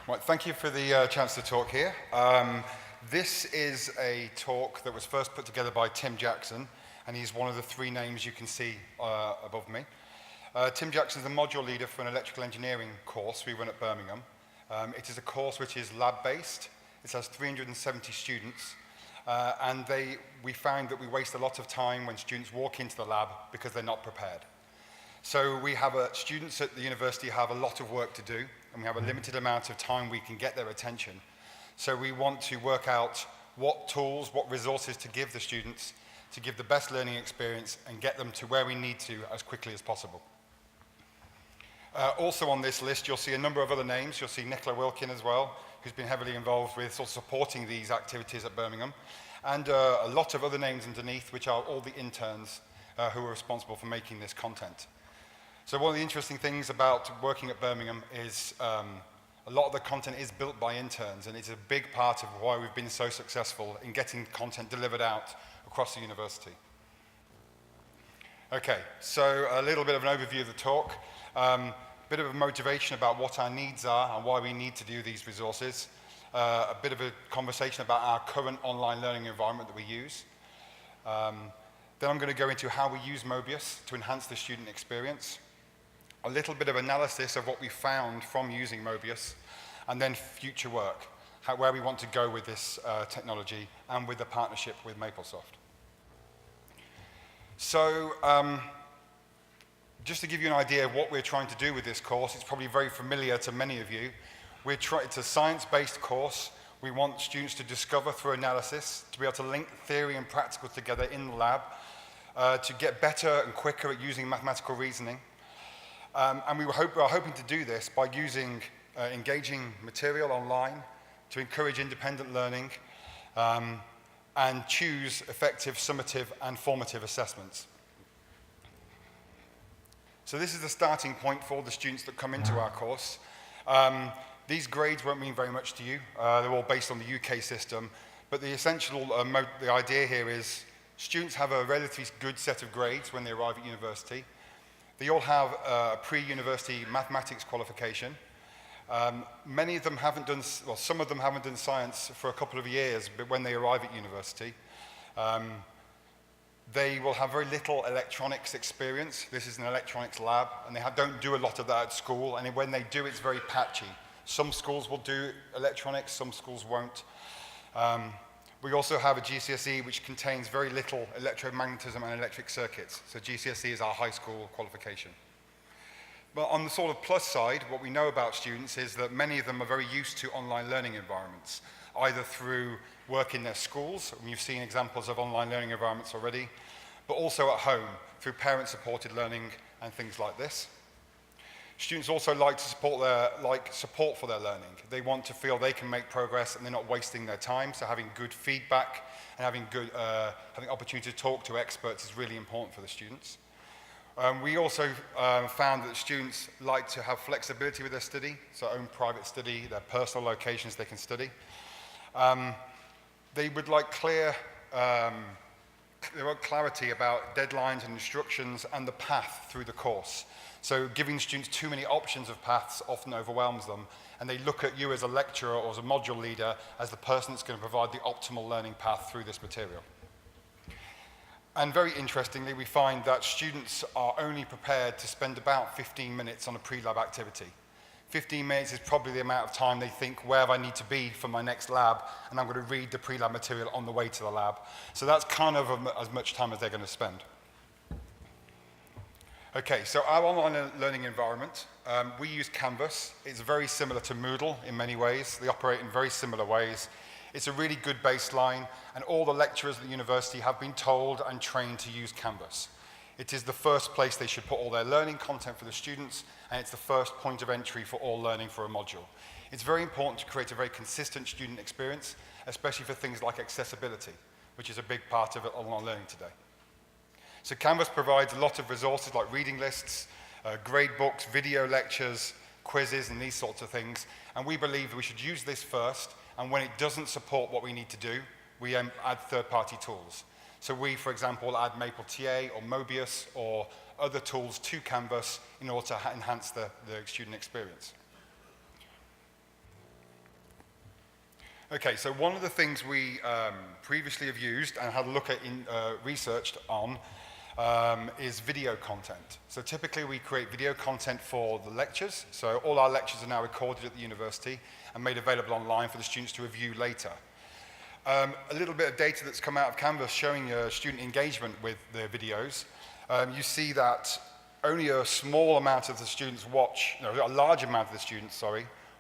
Right, thank you for the chance to talk here. This is a talk that was first put together by Tim Jackson, and he's one of the three names you can see above me. Tim Jackson is the module leader for an electrical engineering course we run at Birmingham. It is a course which is lab-based. It has 370 students, and we found that we waste a lot of time when students walk into the lab because they're not prepared. So we have students at the university have a lot of work to do, and we have a limited amount of time we can get their attention. So we want to work out what tools, what resources to give the students to give the best learning experience and get them to where we need to as quickly as possible. Also on this list, you'll see a number of other names. You'll see Nicola Wilkin as well, who's been heavily involved with sort of supporting these activities at Birmingham, and a lot of other names underneath, which are all the interns who are responsible for making this content. So one of the interesting things about working at Birmingham is a lot of the content is built by interns, and it's a big part of why we've been so successful in getting content delivered out across the university. Okay, so a little bit of an overview of the talk, a bit of a motivation about what our needs are and why we need to do these resources, a bit of a conversation about our current online learning environment that we use. Then I'm going to go into how we use Möbius to enhance the student experience, a little bit of analysis of what we found from using Möbius, and then future work, where we want to go with this technology and with the partnership with MapleSoft. So just to give you an idea of what we're trying to do with this course, it's probably very familiar to many of you. It's a science-based course. We want students to discover through analysis, to be able to link theory and practical together in the lab, to get better and quicker at using mathematical reasoning. And we are hoping to do this by using engaging material online to encourage independent learning and choose effective, summative, and formative assessments. So this is the starting point for all the students that come into our course. These grades won't mean very much to you. They're all based on the UK system. But the essential, the idea here is students have a relatively good set of grades when they arrive at university. They all have a pre-university mathematics qualification. Many of them haven't done, well, some of them haven't done science for a couple of years, but when they arrive at university, they will have very little electronics experience. This is an electronics lab, and they don't do a lot of that at school, and when they do, it's very patchy. Some schools will do electronics, some schools won't. We also have a GCSE which contains very little electromagnetism and electric circuits. So GCSE is our high school qualification. But on the sort of plus side, what we know about students is that many of them are very used to online learning environments, either through work in their schools, and you've seen examples of online learning environments already, but also at home through parent-supported learning and things like this. Students also like support for their learning. They want to feel they can make progress and they're not wasting their time, so having good feedback and having opportunity to talk to experts is really important for the students. We also found that students like to have flexibility with their study, so own private study, their personal locations they can study. They would like clarity about deadlines and instructions and the path through the course. So giving students too many options of paths often overwhelms them, and they look at you as a lecturer or as a module leader as the person that's going to provide the optimal learning path through this material. And very interestingly, we find that students are only prepared to spend about 15 minutes on a pre-lab activity. 15 minutes is probably the amount of time they think, where I need to be for my next lab, and I'm going to read the pre-lab material on the way to the lab. So that's kind of as much time as they're going to spend. Okay, so our online learning environment, we use Canvas. It's very similar to Moodle in many ways. They operate in very similar ways. It's a really good baseline, and all the lecturers at the university have been told and trained to use Canvas. It is the first place they should put all their learning content for the students, and it's the first point of entry for all learning for a module. It's very important to create a very consistent student experience, especially for things like accessibility, which is a big part of online learning today. So Canvas provides a lot of resources like reading lists, grade books, video lectures, quizzes, and these sorts of things. And we believe we should use this first, and when it doesn't support what we need to do, we add third-party tools. So we, for example, add MapleTA or Möbius or other tools to Canvas in order to enhance the student experience. Okay, so one of the things we previously have used and had a look at researched on is video content. So typically we create video content for the lectures. So all our lectures are now recorded at the university and made available online for the students to review later. A little bit of data that's come out of Canvas showing student engagement with the videos. You see that only a small amount of the students a large amount of the students,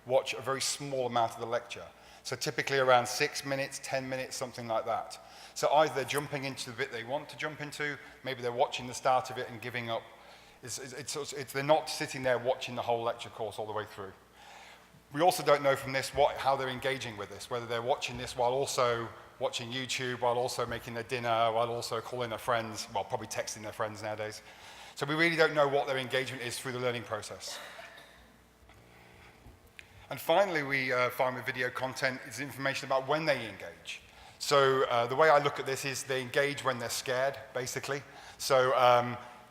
watch a very small amount of the lecture. So typically around 6 minutes, 10 minutes, something like that. So either they're jumping into the bit they want to jump into, maybe they're watching the start of it and giving up. They're not sitting there watching the whole lecture course all the way through. We also don't know from this how they're engaging with this, whether they're watching this while also watching YouTube, while also making their dinner, while also calling their friends, well, probably texting their friends nowadays. So we really don't know what their engagement is through the learning process. And finally, we find with video content is information about when they engage. So the way I look at this is they engage when they're scared, basically. So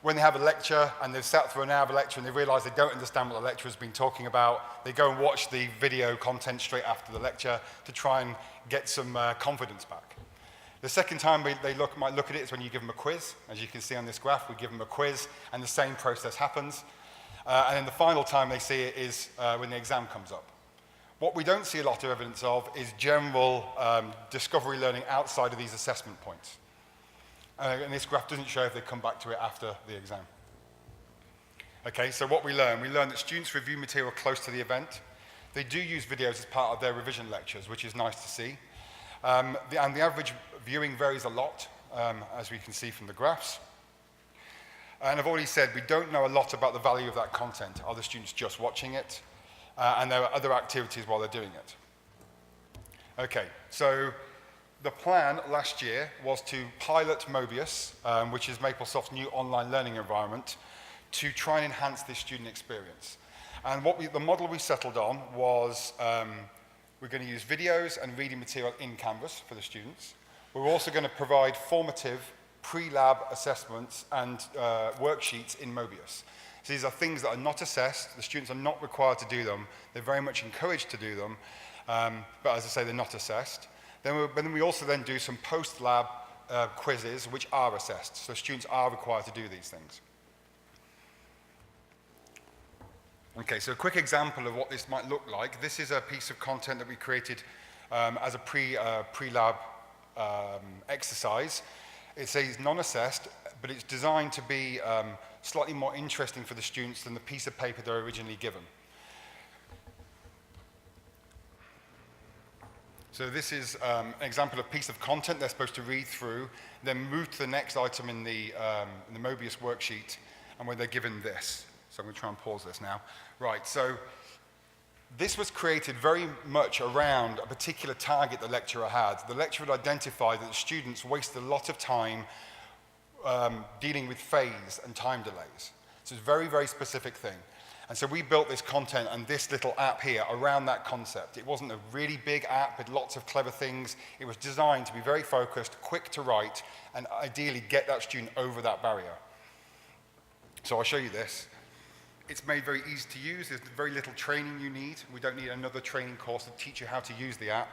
when they have a lecture and they've sat through an hour of a lecture and they realize they don't understand what the lecturer has been talking about, they go and watch the video content straight after the lecture to try and get some confidence back. The second time they might look at it is when you give them a quiz. As you can see on this graph, we give them a quiz and the same process happens. And then the final time they see it is when the exam comes up. What we don't see a lot of evidence of is general discovery learning outside of these assessment points. And this graph doesn't show if they come back to it after the exam. Okay, so what we learn that students review material close to the event. They do use videos as part of their revision lectures, which is nice to see. And the average viewing varies a lot, as we can see from the graphs. And I've already said we don't know a lot about the value of that content. Are the students just watching it? And there are other activities while they're doing it. Okay, so the plan last year was to pilot Möbius, which is Maplesoft's new online learning environment, to try and enhance this student experience. And the model we settled on was we're going to use videos and reading material in Canvas for the students. We're also going to provide formative pre-lab assessments and worksheets in Möbius. So these are things that are not assessed. The students are not required to do them. They're very much encouraged to do them. But as I say, they're not assessed. Then we also then do some post-lab quizzes which are assessed. So students are required to do these things. Okay, so a quick example of what this might look like. This is a piece of content that we created as a pre-lab exercise. It says non-assessed, but it's designed to be slightly more interesting for the students than the piece of paper they're originally given. So this is an example of a piece of content they're supposed to read through, then move to the next item in the Möbius worksheet, and where they're given this. So I'm going to try and pause this now. Right, so this was created very much around a particular target the lecturer had. The lecturer had identified that the students wasted a lot of time dealing with phase and time delays. So it's a very, very specific thing. And so we built this content and this little app here around that concept. It wasn't a really big app with lots of clever things. It was designed to be very focused, quick to write, and ideally get that student over that barrier. So I'll show you this. It's made very easy to use. There's very little training you need. We don't need another training course to teach you how to use the app.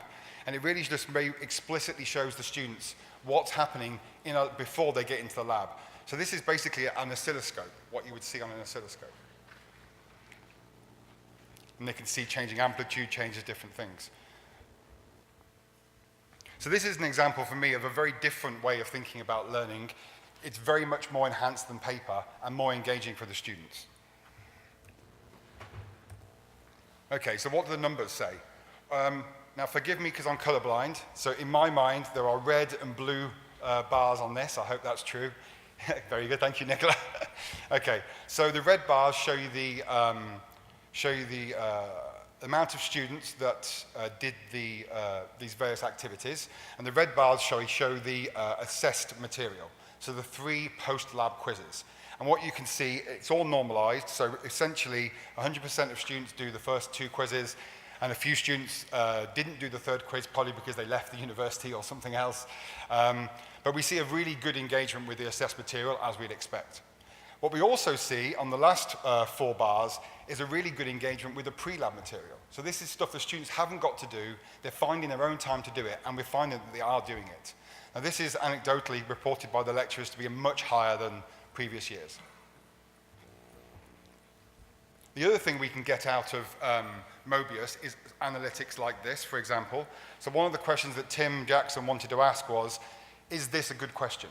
And it really just explicitly shows the students what's happening before they get into the lab. So this is basically an oscilloscope, what you would see on an oscilloscope. And they can see changing amplitude, changes different things. So this is an example for me of a very different way of thinking about learning. It's very much more enhanced than paper and more engaging for the students. Okay, so what do the numbers say? Now forgive me because I'm colorblind. So in my mind, there are red and blue bars on this. I hope that's true. Very good, thank you, Nicola. Okay, so the red bars show you the amount of students that did these various activities, and the red bars show the assessed material. So the 3 post-lab quizzes. And what you can see, it's all normalized, so essentially 100% of students do the first 2 quizzes, and a few students didn't do the 3rd quiz, probably because they left the university or something else. But we see a really good engagement with the assessed material, as we'd expect. What we also see on the last 4 bars is a really good engagement with the pre-lab material. So this is stuff the students haven't got to do, they're finding their own time to do it, and we're finding that they are doing it. Now this is anecdotally reported by the lecturers to be much higher than previous years. The other thing we can get out of Möbius is analytics like this, for example. So one of the questions that Tim Jackson wanted to ask was, is this a good question?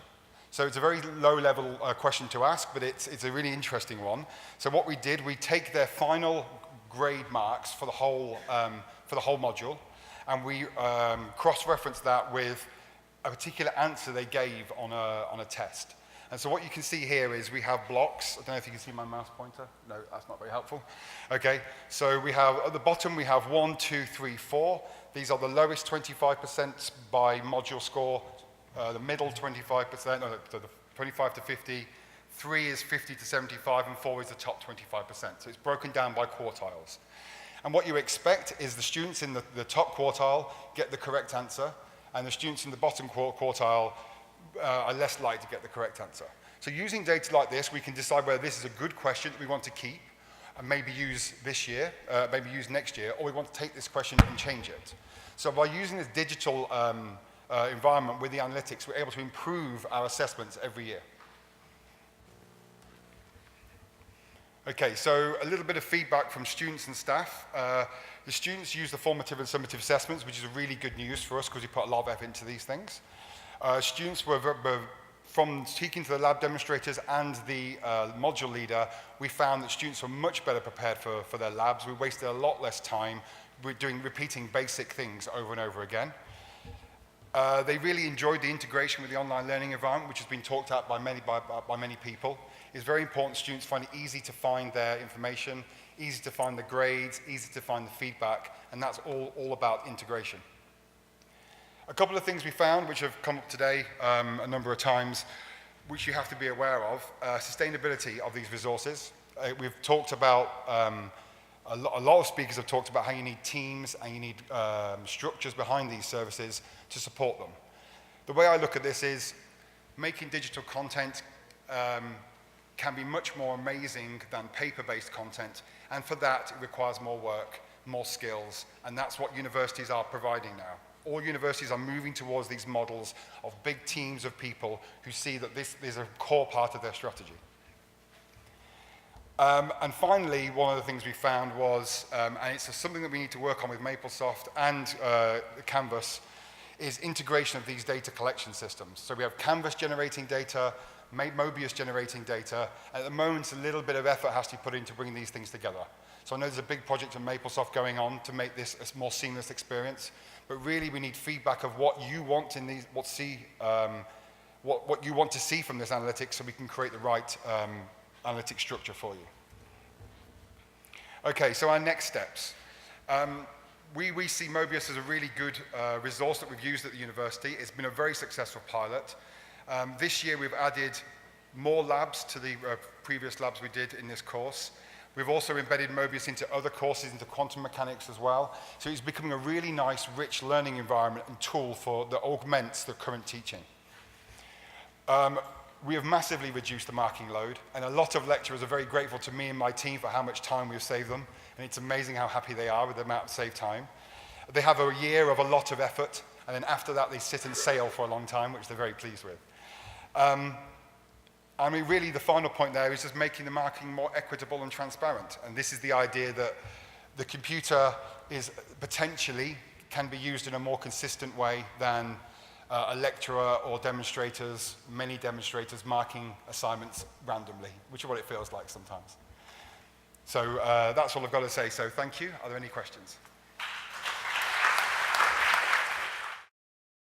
So it's a very low-level question to ask, but it's a really interesting one. So what we did, we take their final grade marks for the whole module, and we cross-reference that with a particular answer they gave on a test. And so what you can see here is we have blocks. I don't know if you can see my mouse pointer. No, that's not very helpful. Okay, so we have, at the bottom, we have 1, 2, 3, 4. These are the lowest 25% by module score. The middle 25%, no, so the 25 to 50, 3 is 50 to 75, and 4 is the top 25%. So it's broken down by quartiles. And what you expect is the students in the top quartile get the correct answer, and the students in the bottom quartile are less likely to get the correct answer. So using data like this, we can decide whether this is a good question that we want to keep, and maybe use this year, maybe use next year, or we want to take this question and change it. So by using this digital environment with the analytics, we're able to improve our assessments every year. Okay, so a little bit of feedback from students and staff. The students use the formative and summative assessments, which is really good news for us because we put a lot of effort into these things. Students were from speaking to the lab demonstrators and the module leader, we found that students were much better prepared for their labs. We wasted a lot less time repeating basic things over and over again. They really enjoyed the integration with the online learning environment, which has been talked about by many people. It's very important students find it easy to find their information, easy to find the grades, easy to find the feedback, and that's all about integration. A couple of things we found, which have come up today a number of times, which you have to be aware of, sustainability of these resources. We've talked about, a lot of speakers have talked about how you need teams and you need structures behind these services to support them. The way I look at this is making digital content can be much more amazing than paper-based content, and for that it requires more work, more skills, and that's what universities are providing now. All universities are moving towards these models of big teams of people who see that this is a core part of their strategy. And finally, one of the things we found was, and it's something that we need to work on with MapleSoft and Canvas, is integration of these data collection systems. So we have Canvas generating data, Möbius generating data, and at the moment a little bit of effort has to be put into bringing these things together. So I know there's a big project in MapleSoft going on to make this a more seamless experience, but really we need feedback of what you want in these, what you want to see from this analytics so we can create the right analytic structure for you. Okay, so our next steps. We see Möbius as a really good resource that we've used at the university. It's been a very successful pilot. This year we've added more labs to the previous labs we did in this course. We've also embedded Möbius into other courses, into quantum mechanics as well. So it's becoming a really nice, rich learning environment and tool that augments the current teaching. We have massively reduced the marking load, and a lot of lecturers are very grateful to me and my team for how much time we've saved them, and it's amazing how happy they are with the amount of saved time. They have a year of a lot of effort, and then after that they sit and sail for a long time, which they're very pleased with. I mean, really, the final point there is just making the marking more equitable and transparent. And this is the idea that the computer potentially can be used in a more consistent way than a lecturer or demonstrators, many demonstrators marking assignments randomly, which is what it feels like sometimes. So that's all I've got to say. So thank you. Are there any questions?